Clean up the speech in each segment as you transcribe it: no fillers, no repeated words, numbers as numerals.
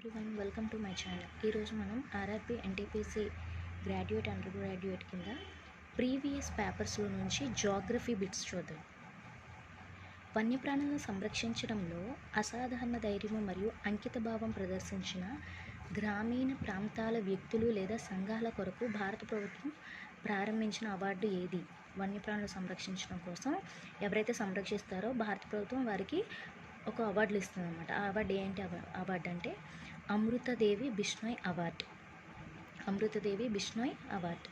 Everyone welcome to my channel. ఈరోజు మనం RRB NTPC graduate under graduate కింద previous పేపర్స్లో నుంచి జాగ్రఫీ బిట్స్ చూద్దాం. వన్యప్రాణులను సంరక్షించడంలో అసాధారణ ధైర్యం మరియు అంకితభావం ప్రదర్శించిన గ్రామీణ ప్రాంతాల వ్యక్తులు లేదా సంఘాల కొరకు భారత ప్రభుత్వం ప్రారంభించిన అవార్డు ఏది? వన్యప్రాణులు సంరక్షించడం కోసం ఎవరైతే సంరక్షిస్తారో భారత ప్రభుత్వం వారికి ఒక అవార్డులు ఇస్తుంది అనమాట. ఆ అవార్డు ఏంటి? అవార్డు అంటే అమృతదేవి బిష్ణోయ్ అవార్డు. అమృతదేవి బిష్ణోయ్ అవార్డు.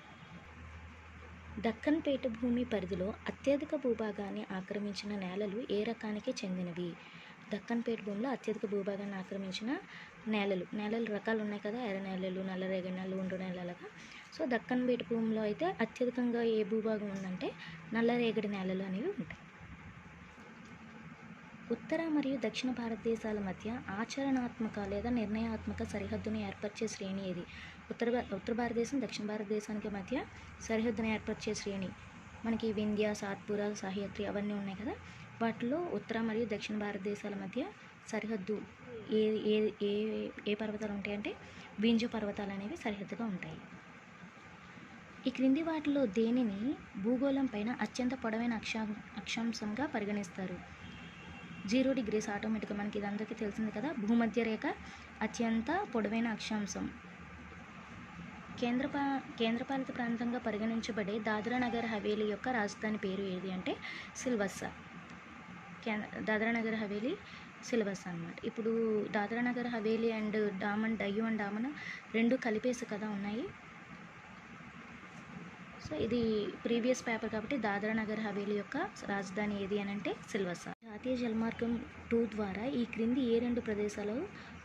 దక్కన్ పీఠభూమి పరిధిలో అత్యధిక భూభాగాన్ని ఆక్రమించిన నేలలు ఏ రకానికి చెందినవి? దక్కన్ పీఠభూమిలో అత్యధిక భూభాగాన్ని ఆక్రమించిన నేలలు రకాలు ఉన్నాయి కదా, ఎర్ర నేలలు, నల్లరేగడి నేలలు, ఒండ్రు నేలలుగా. సో దక్కన్ పీఠభూమిలో అయితే అత్యధికంగా ఏ భూభాగం ఉందంటే నల్లరేగడి నేలలు అనేవి ఉంటాయి. ఉత్తర మరియు దక్షిణ భారతదేశాల మధ్య ఆచరణాత్మక లేదా నిర్ణయాత్మక సరిహద్దును ఏర్పరిచే శ్రేణి ఏది? ఉత్తర భారతదేశం దక్షిణ భారతదేశానికి మధ్య సరిహద్దును ఏర్పరిచే శ్రేణి మనకి వింధ్య, సాత్పురా, సహ్యాద్రి అవన్నీ ఉన్నాయి కదా. వాటిలో ఉత్తర మరియు దక్షిణ భారతదేశాల మధ్య సరిహద్దు ఏ ఏ ఏ ఏ పర్వతాలు ఉంటాయంటే వింధ్య పర్వతాలు అనేవి సరిహద్దుగా ఉంటాయి. ఈ క్రింది వాటిలో దేనిని భూగోళం పైన అత్యంత పొడవైన అక్షాంశంగా పరిగణిస్తారు? 0 degrees ఆటోమేటిక్గా మనకి ఇది అందరికీ తెలిసింది కదా. భూమధ్య రేఖ అత్యంత పొడవైన అక్షాంశం. కేంద్రపాలిత ప్రాంతంగా పరిగణించబడే దాద్రా నగర్ హవేలీ యొక్క రాజధాని పేరు ఏది అంటే సిల్వస్సా. దాద్రా నగర్ హవేలీ సిల్వస్సా అన్నమాట. ఇప్పుడు దాద్రా నగర్ హవేలీ అండ్ డామన్, డయ్యూ అండ్ డామన్ రెండు కలిపేసి కదా ఉన్నాయి. సో ఇది ప్రీవియస్ పేపర్ కాబట్టి దాద్రా నగర్ హవేలీ యొక్క రాజధాని ఏది అని అంటే సిల్వస్సా. జాతీయ జలమార్గం 2 ద్వారా ఈ క్రింది ఏ రెండు ప్రదేశాలు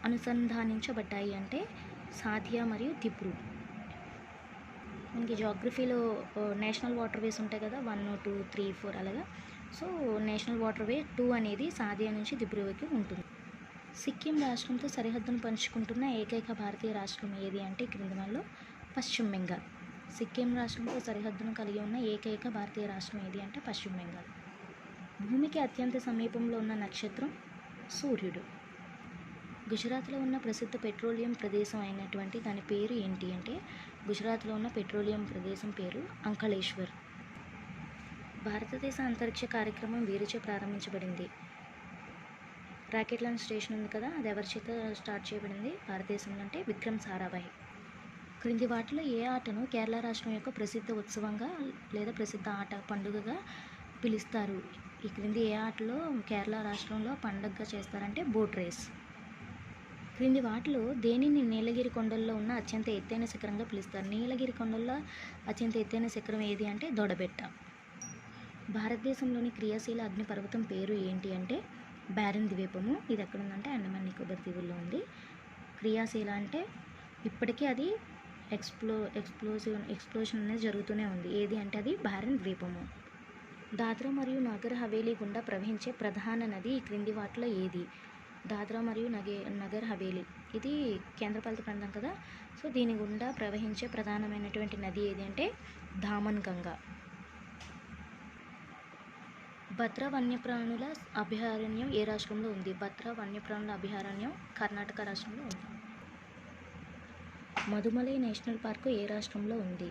అనుసంధానించబడ్డాయి అంటే సాథియా మరియు దిబ్రూ. మనకి జాగ్రఫీలో నేషనల్ వాటర్ వేస్ ఉంటాయి కదా, 1, 2, 3, 4 అలాగా. సో నేషనల్ వాటర్ వే 2 అనేది సాథియా నుంచి దిబ్రూకి ఉంటుంది. సిక్కిం రాష్ట్రంతో సరిహద్దును పంచుకుంటున్న ఏకైక భారతీయ రాష్ట్రం ఏది అంటే క్రింది వాటిలో పశ్చిమ బెంగాల్. సిక్కిం రాష్ట్రంతో సరిహద్దును కలిగి ఉన్న ఏకైక భారతీయ రాష్ట్రం ఏది అంటే పశ్చిమ బెంగాల్. భూమికి అత్యంత సమీపంలో ఉన్న నక్షత్రం సూర్యుడు. గుజరాత్లో ఉన్న ప్రసిద్ధ పెట్రోలియం ప్రదేశం అయినటువంటి దాని పేరు ఏంటి అంటే గుజరాత్లో ఉన్న పెట్రోలియం ప్రదేశం పేరు అంకళేశ్వర్. భారతదేశ అంతరిక్ష కార్యక్రమం వీరిచే ప్రారంభించబడింది. రాకెట్ లాంచ్ స్టేషన్ ఉంది కదా, అది ఎవరి చేత స్టార్ట్ చేయబడింది భారతదేశంలో అంటే విక్రమ్ సారాభాయ్. క్రింది వాటిలో ఏ ఆటను కేరళ రాష్ట్రం యొక్క ప్రసిద్ధ ఉత్సవంగా లేదా ప్రసిద్ధ ఆట పండుగగా పిలుస్తారు? ఈ క్రింది ఏ ఆటలో కేరళ రాష్ట్రంలో పండుగగా చేస్తారంటే బోట్ రేస్. క్రింది వాటిలో దేనిని నీలగిరి కొండల్లో ఉన్న అత్యంత ఎత్తైన శిఖరంగా పిలుస్తారు? నీలగిరి కొండల్లో అత్యంత ఎత్తైన శిఖరం ఏది అంటే దొడబెట్ట. భారతదేశంలోని క్రియాశీల అగ్నిపర్వతం పేరు ఏంటి అంటే బ్యారన్ ద్వీపము. ఇది ఎక్కడ ఉందంటే అండమాన్ నికోబార్ దీవుల్లో ఉంది. క్రియాశీల అంటే ఇప్పటికీ అది ఎక్స్ప్లోషన్ అనేది జరుగుతూనే ఉంది. ఏది అంటే అది బ్యారన్ ద్వీపము. దాద్రా మరియు నగర్ హవేలీ గుండా ప్రవహించే ప్రధాన నది ఈ క్రింది వాటిలో ఏది? దాద్రా మరియు నగర్ హవేలీ ఇది కేంద్రపాలిత ప్రాంతం కదా. సో దీని గుండా ప్రవహించే ప్రధానమైనటువంటి నది ఏది అంటే దామన్ గంగా. భద్రా వన్యప్రాణుల అభయారణ్యం ఏ రాష్ట్రంలో ఉంది? భద్రా వన్యప్రాణుల అభయారణ్యం కర్ణాటక రాష్ట్రంలో ఉంది. మధుమలై నేషనల్ పార్కు ఏ రాష్ట్రంలో ఉంది?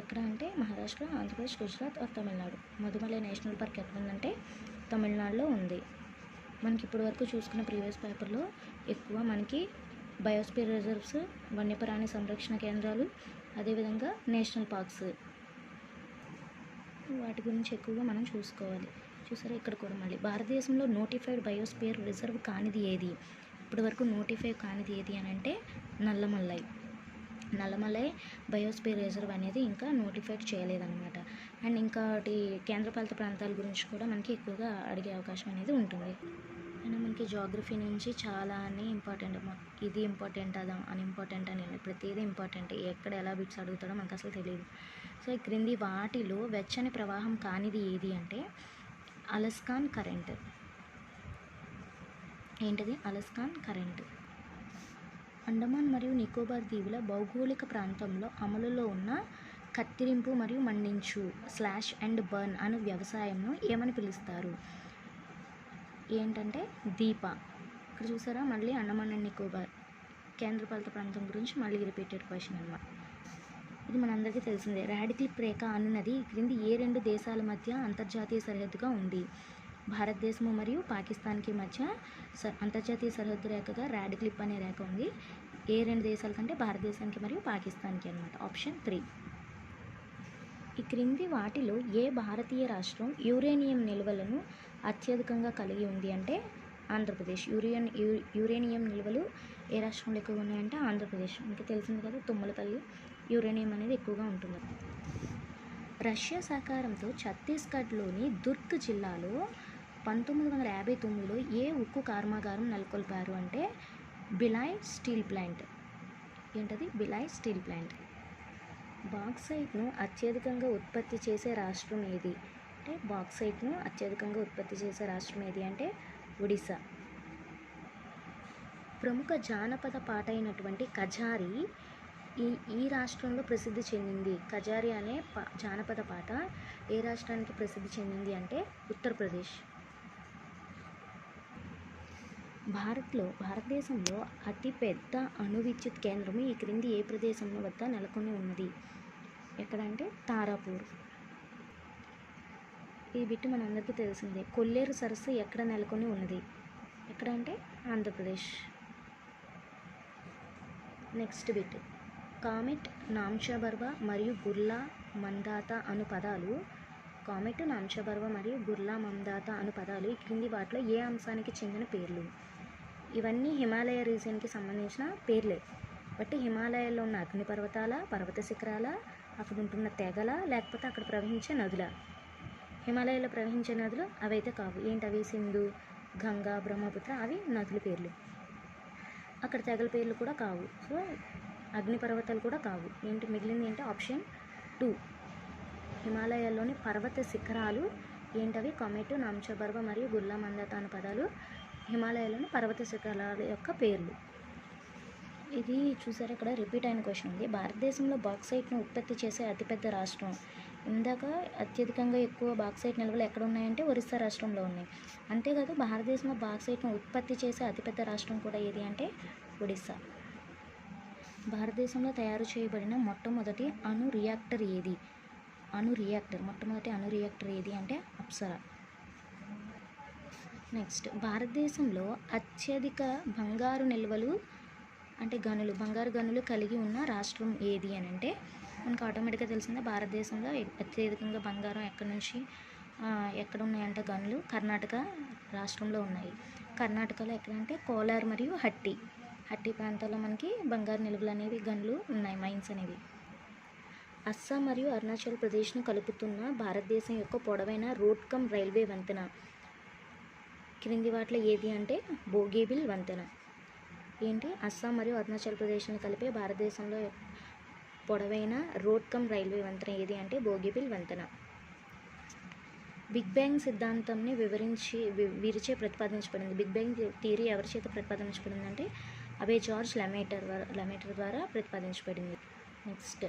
ఎక్కడ అంటే Maharashtra, Andhra Pradesh, Gujarat are Tamil Nadu. Mudumalai national park ఎక్కడ ఉందంటే తమిళనాడులో ఉంది. మనకి ఇప్పటి వరకు చూసుకున్న ప్రీవియస్ పేపర్లో ఎక్కువ మనకి బయోస్పియర్ రిజర్వ్స్, వన్యప్రాణి సంరక్షణ కేంద్రాలు, అదేవిధంగా నేషనల్ పార్క్స్ వాటి గురించి ఎక్కువగా మనం చూసుకోవాలి. చూసారా ఇక్కడ కూడా మళ్ళీ భారతదేశంలో నోటిఫైడ్ బయోస్పియర్ రిజర్వ్ కానిది ఏది? ఇప్పటి వరకు నోటిఫై కానిది ఏది అని అంటే నల్లమలై బయోస్పియర్ రిజర్వ్ అనేది ఇంకా నోటిఫైడ్ చేయలేదన్నమాట. అండ్ ఇంకోటి కేంద్రపాలిత ప్రాంతాల గురించి కూడా మనకి ఎక్కువగా అడిగే అవకాశం అనేది ఉంటుంది. అండ్ మనకి జాగ్రఫీ నుంచి చాలా ఇంపార్టెంట్, ఇది ఇంపార్టెంట్ అదా అన్ఇంపార్టెంట్ అని ప్రతిదీ ఇంపార్టెంట్. ఎక్కడ ఎలా బిట్స్ అడుగుతాడో మనకు అసలు తెలియదు. సో ఈ క్రింది వాటిలో వెచ్చని ప్రవాహం కానిది ఏది అంటే అలస్కాన్ కరెంట్. ఏంటిది? Alaskan current. అండమాన్ మరియు నికోబార్ దీవుల భౌగోళిక ప్రాంతంలో అమలులో ఉన్న కత్తిరింపు మరియు మండించు స్లాష్ అండ్ బర్న్ అను వ్యవసాయంను ఏమని పిలుస్తారు? ఏంటంటే దీప. ఇక్కడ చూసారా మళ్ళీ అండమాన్ అండ్ నికోబార్ కేంద్రపాలిత ప్రాంతం గురించి మళ్ళీ రిపీటెడ్ క్వశ్చన్ అనమాట. ఇది మనందరికీ తెలిసిందే. రాడిక్లిప్ రేఖ అనున్నది ఈ క్రింది ఏ రెండు దేశాల మధ్య అంతర్జాతీయ సరిహద్దుగా ఉంది? భారతదేశము మరియు పాకిస్తాన్కి మధ్య అంతర్జాతీయ సరిహద్దు రేఖగా రాడిక్లిప్ అనే రేఖ ఉంది. ఏ రెండు దేశాల కంటే భారతదేశానికి మరియు పాకిస్తాన్కి అనమాట. ఆప్షన్ 3. ఈ క్రింది వాటిలో ఏ భారతీయ రాష్ట్రం యురేనియం నిల్వలను అత్యధికంగా కలిగి ఉంది అంటే ఆంధ్రప్రదేశ్. యురేనియం నిల్వలు ఏ రాష్ట్రంలో ఎక్కువగా ఉన్నాయంటే ఆంధ్రప్రదేశ్. మీకు తెలిసింది కదా, తుమ్మలపల్లి యురేనియం అనేది ఎక్కువగా ఉంటుంది. రష్యా సహకారంతో ఛత్తీస్గఢ్లోని దుర్గ్ జిల్లాలో 1959లో ఏ ఉక్కు కర్మాగారం నెలకొల్పారు అంటే బిలాయ్ స్టీల్ ప్లాంట్. ఏంటది? Bhilai steel plant. బాక్సైట్ను అత్యధికంగా ఉత్పత్తి చేసే రాష్ట్రం ఏది అంటే బాక్సైట్ను అత్యధికంగా ఉత్పత్తి చేసే రాష్ట్రం ఏది అంటే ఒడిశా. ప్రముఖ జానపద పాట అయినటువంటి కజారి ఈ రాష్ట్రంలో ప్రసిద్ధి చెందింది. కజారి అనే జానపద పాట ఏ రాష్ట్రానికి ప్రసిద్ధి చెందింది అంటే ఉత్తరప్రదేశ్. భారతదేశంలో అతిపెద్ద అణు విద్యుత్ కేంద్రము ఈ క్రింది ఏ ప్రదేశం వద్ద నెలకొని ఉన్నది? ఎక్కడంటే తారాపూర్. ఈ బిట్టు మనందరికీ తెలిసిందే. కొల్లేరు సరస్సు ఎక్కడ నెలకొని ఉన్నది? ఎక్కడంటే ఆంధ్రప్రదేశ్. Next bit. కామెట్, నామ్చాబర్వ మరియు గుర్లా మందాత అను పదాలు ఈ క్రింది వాటిలో ఏ అంశానికి చెందిన పేర్లు? ఇవన్నీ హిమాలయ రీజియన్కి సంబంధించిన పేర్లే. బట్ హిమాలయాల్లో ఉన్న అగ్నిపర్వతాల, పర్వత శిఖరాల, అక్కడ ఉంటున్న తెగల, లేకపోతే అక్కడ ప్రవహించే నదుల? హిమాలయాల్లో ప్రవహించే నదులు అవైతే కావు. ఏంటవి? సింధు, గంగా, బ్రహ్మపుత్ర, అవి నదుల పేర్లు. అక్కడ తెగల పేర్లు కూడా కావు. సో అగ్నిపర్వతాలు కూడా కావు. మిగిలింది ఏంటి? ఆప్షన్ 2. హిమాలయాల్లోని పర్వత శిఖరాలు ఏంటవి? కామెట్, నామ్చాబర్వ మరియు గుర్లా మందాత అనే పదాలు హిమాలయాల్లోని పర్వత శిఖరాల యొక్క పేర్లు. ఇది చూసారు, ఇక్కడ రిపీట్ అయిన క్వశ్చన్ ఉంది. భారతదేశంలో బాక్సైట్ను ఉత్పత్తి చేసే అతిపెద్ద రాష్ట్రం. ఇందాక అత్యధికంగా ఎక్కువ బాక్సైట్ నిల్వలు ఎక్కడ ఉన్నాయంటే ఒరిస్సా రాష్ట్రంలో ఉన్నాయి. అంతేకాదు భారతదేశంలో బాక్సైట్ను ఉత్పత్తి చేసే అతిపెద్ద రాష్ట్రం కూడా ఏది అంటే ఒడిస్సా. భారతదేశంలో తయారు చేయబడిన మొట్టమొదటి అణు రియాక్టర్ ఏది? మొట్టమొదటి అణు రియాక్టర్ ఏది అంటే అప్సరా. నెక్స్ట్, భారతదేశంలో అత్యధిక బంగారు నిల్వలు అంటే బంగారు గనులు కలిగి ఉన్న రాష్ట్రం ఏది అని అంటే మనకు ఆటోమేటిక్గా తెలిసిందే. భారతదేశంలో అత్యధికంగా బంగారం ఎక్కడ ఉన్నాయంటే గనులు కర్ణాటక రాష్ట్రంలో ఉన్నాయి. కర్ణాటకలో ఎక్కడంటే కోలార్ మరియు హట్టి ప్రాంతాల్లో మనకి బంగారు నిల్వలు అనేవి గనులు ఉన్నాయి, మైన్స్ అనేవి. అస్సాం మరియు అరుణాచల్ ప్రదేశ్ను కలుపుతున్న భారతదేశం యొక్క పొడవైన రోడ్ కమ్ రైల్వే వంతెన క్రింది వాటిలో ఏది అంటే బోగీబిల్ వంతెన. ఏంటి? అస్సాం మరియు అరుణాచల్ ప్రదేశ్ని కలిపే భారతదేశంలో పొడవైన రోడ్ కమ్ రైల్వే వంతెన ఏది అంటే బోగీబిల్ వంతెన. బిగ్ బ్యాంగ్ సిద్ధాంతంని వీరిచే ప్రతిపాదించబడింది. బిగ్ బ్యాంగ్ థియరీ ఎవరి చేత ప్రతిపాదించబడింది అంటే అబే జార్జ్ లెమేటర్ ద్వారా ప్రతిపాదించబడింది. నెక్స్ట్,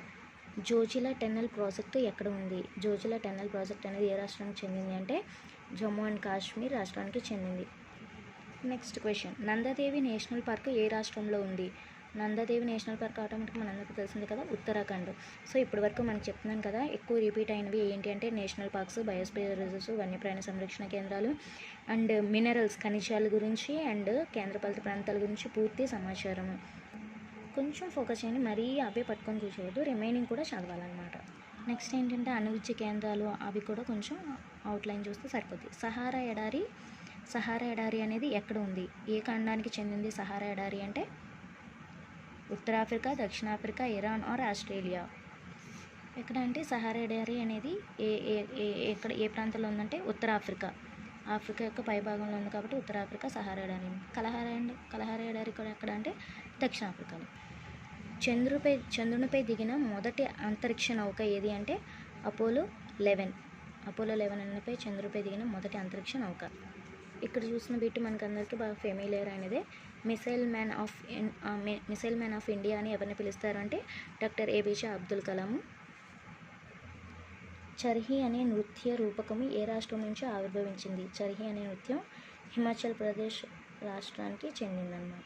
జోజిలా టన్నెల్ ప్రాజెక్టు ఎక్కడ ఉంది? జోజిలా టన్నెల్ ప్రాజెక్ట్ అనేది ఏ రాష్ట్రానికి చెందింది అంటే జమ్మూ అండ్ కాశ్మీర్ రాష్ట్రానికి చెందింది. Next question. Nanda Devi national park ఏ రాష్ట్రంలో ఉంది? నందాదేవి నేషనల్ పార్క్ ఆటోమేటిక్గా మనందరికీ తెలిసింది కదా, ఉత్తరాఖండ్. సో ఇప్పటి వరకు మనకు చెప్తున్నాను కదా, ఎక్కువ రిపీట్ అయినవి ఏంటి అంటే నేషనల్ పార్క్స్, బయోస్పియర్ రిజర్వ్స్, వన్యప్రాణి సంరక్షణ కేంద్రాలు అండ్ మినరల్స్, ఖనిజాల గురించి అండ్ కేంద్రపాలిత ప్రాంతాల గురించి పూర్తి సమాచారము. కొంచెం ఫోకస్ చేయండి, మరీ అవే పట్టుకొని కూర్చోవద్దు, రిమైనింగ్ కూడా చదవాలన్నమాట. నెక్స్ట్ ఏంటంటే అణు విద్యుత్ కేంద్రాలు, అవి కూడా కొంచెం అవుట్లైన్ చూస్తే సరిపోద్ది. సహారా ఎడారి అనేది ఎక్కడ ఉంది? ఏ ఖండానికి చెందింది సహారా ఎడారి అంటే ఉత్తరాఫ్రికా, దక్షిణాఫ్రికా, ఇరాన్ ఆర్ ఆస్ట్రేలియా. ఎక్కడ అంటే సహారా ఎడారి అనేది ఏ ప్రాంతంలో ఉందంటే ఉత్తరాఫ్రికా. ఆఫ్రికా యొక్క పైభాగంలో ఉంది కాబట్టి ఉత్తరాఫ్రికా సహారా ఎడారి. కలహారా ఎడారి కూడా ఎక్కడ అంటే దక్షిణాఫ్రికాలో. చంద్రునిపై దిగిన మొదటి అంతరిక్ష నౌక ఏది అంటే అపోలో 11 అన్నపై చంద్రునిపై దిగిన మొదటి అంతరిక్ష నౌక. ఇక్కడ చూసిన బిట్టు మనకు అందరికీ బాగా ఫెమిలియర్ అయినదే. మిసైల్ మ్యాన్ ఆఫ్ ఇండియా అని ఎవరిని పిలుస్తారు అంటే డాక్టర్ ఏపీజే అబ్దుల్ కలాం. చర్హీ అనే నృత్య రూపకము ఏ రాష్ట్రం నుంచి ఆవిర్భవించింది? చర్హీ అనే నృత్యం హిమాచల్ ప్రదేశ్ రాష్ట్రానికి చెందిందన్నమాట.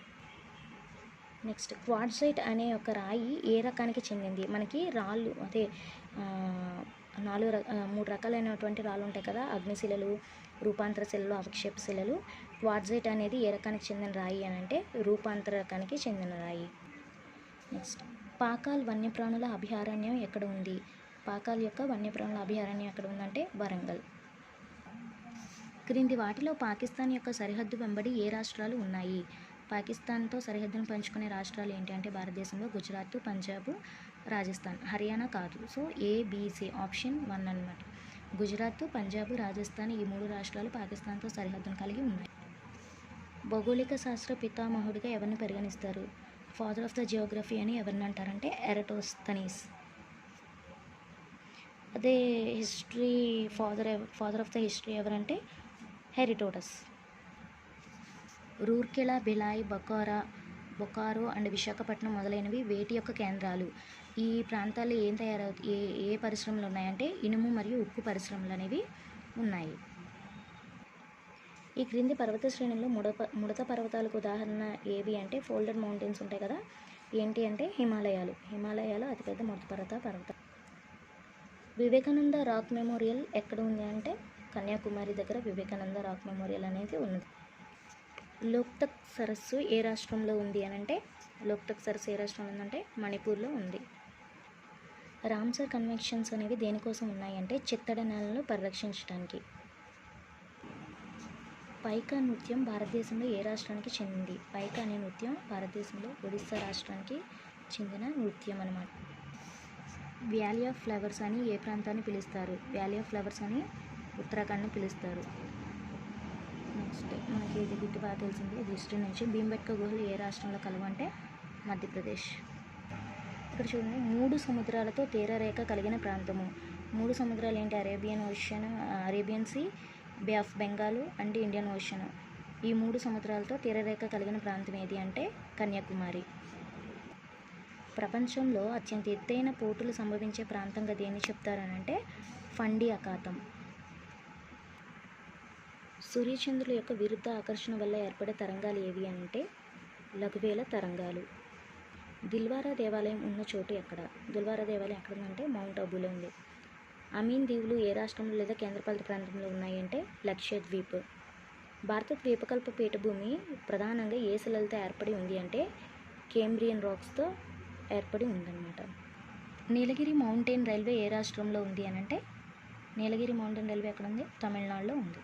నెక్స్ట్ క్వార్ట్జైట్ అనే ఒక రాయి ఏ రకానికి చెందింది? మనకి రాళ్ళు అదే ఆ, 3 రకాలైనటువంటి రాళ్ళు ఉంటాయి కదా, అగ్నిశిలలు, రూపాంతర శిలలు, అవక్షేప శిలలు. క్వార్ట్జైట్ అనేది ఏ రకానికి చెందిన రాయి అని అంటే రూపాంతర రకానికి చెందిన రాయి. నెక్స్ట్ పాకాల్ వన్యప్రాణుల అభయారణ్యం ఎక్కడ ఉంది? పాకాల్ యొక్క వన్యప్రాణుల అభయారణ్యం ఎక్కడ ఉందంటే వరంగల్. క్రింది వాటిలో పాకిస్తాన్ యొక్క సరిహద్దు వెంబడి ఏ రాష్ట్రాలు ఉన్నాయి? పాకిస్తాన్తో సరిహద్దును పంచుకునే రాష్ట్రాలు ఏంటి అంటే భారతదేశంలో గుజరాత్, పంజాబ్, రాజస్థాన్. హర్యానా కాదు. సో ఏబిసి ఆప్షన్ 1 అన్నమాట. గుజరాత్, పంజాబ్, రాజస్థాన్ ఈ 3 రాష్ట్రాలు పాకిస్తాన్తో సరిహద్దును కలిగి ఉన్నాయి. భౌగోళిక శాస్త్ర పితామహుడిగా ఎవరిని పరిగణిస్తారు? ఫాదర్ ఆఫ్ ద జియోగ్రఫీ అని ఎవరిని అంటారంటే ఎరటోస్తనీస్. అదే history father of the history ఎవరంటే హెరిటోటస్. రూర్కెలా, భిలాయ్, బొకారో అండ్ విశాఖపట్నం మొదలైనవి వేటి యొక్క కేంద్రాలు? ఈ ప్రాంతాల్లో ఏ పరిశ్రమలు ఉన్నాయంటే ఇనుము మరియు ఉక్కు పరిశ్రమలు అనేవి ఉన్నాయి. ఈ క్రింది పర్వత శ్రేణుల్లో ముడత పర్వతాలకు ఉదాహరణ ఏవి అంటే ఫోల్డెడ్ మౌంటైన్స్ ఉంటాయి కదా, ఏంటి అంటే హిమాలయాలు అతిపెద్ద ముడత పర్వతం. వివేకానంద రాక్ మెమోరియల్ ఎక్కడ ఉంది అంటే కన్యాకుమారి దగ్గర వివేకానంద రాక్ మెమోరియల్ అనేది ఉన్నది. లోక్తక్ సరస్సు ఏ రాష్ట్రంలో ఉంది అని అంటే లోక్తక్ సరస్సు ఏ రాష్ట్రంలో ఉందంటే మణిపూర్లో ఉంది. రామ్సర్ కన్వెన్షన్స్ అనేవి దేనికోసం ఉన్నాయి అంటే చిత్తడి నేలను పరిరక్షించడానికి. పైకా నృత్యం భారతదేశంలో ఏ రాష్ట్రానికి చెందింది? పైకా అనే నృత్యం భారతదేశంలో ఒడిస్సా రాష్ట్రానికి చెందిన నృత్యం అన్నమాట. వ్యాలీ ఆఫ్ ఫ్లవర్స్ అని ఏ ప్రాంతాన్ని పిలుస్తారు? వ్యాలీ ఆఫ్ ఫ్లవర్స్ అని ఉత్తరాఖండ్ని పిలుస్తారు. నెక్స్ట్ మనకి ఇది బిట్ బాగా తెలిసింది ఇది హిస్టరీ నుంచి. భీంబెట్కా గుహలు ఏ రాష్ట్రంలో కలవు అంటే మధ్యప్రదేశ్. ఇక్కడ చూడండి 3 సముద్రాలతో తీరరేఖ కలిగిన ప్రాంతము. 3 సముద్రాలు ఏంటి? Arabian sea, bay of Bengal and Indian ocean. ఈ 3 సముద్రాలతో తీరరేఖ కలిగిన ప్రాంతం ఏది అంటే కన్యాకుమారి. ప్రపంచంలో అత్యంత ఎత్తైన పోటులు సంభవించే ప్రాంతంగా దేన్ని చెప్తారనంటే ఫండి అఖాతం. సూర్యచంద్రుల యొక్క విరుద్ధ ఆకర్షణ వల్ల ఏర్పడే తరంగాలు ఏవి అంటే లఘువేల తరంగాలు. దిల్వారా దేవాలయం ఉన్న చోటు ఎక్కడ? దిల్వారా దేవాలయం ఎక్కడ ఉందంటే మౌంట్ అబూలో ఉంది. అమీన్ దీవులు ఏ రాష్ట్రంలో లేదా కేంద్రపాలిత ప్రాంతంలో ఉన్నాయి అంటే లక్షద్వీప్. భారత ద్వీపకల్ప పీఠభూమి ప్రధానంగా ఏ శిలలతో ఏర్పడి ఉంది అంటే కేంబ్రియన్ రాక్స్తో ఏర్పడి ఉందన్నమాట. నీలగిరి మౌంటైన్ రైల్వే ఏ రాష్ట్రంలో ఉంది అని అంటే నీలగిరి మౌంటైన్ రైల్వే ఎక్కడ ఉంది? తమిళనాడులో ఉంది.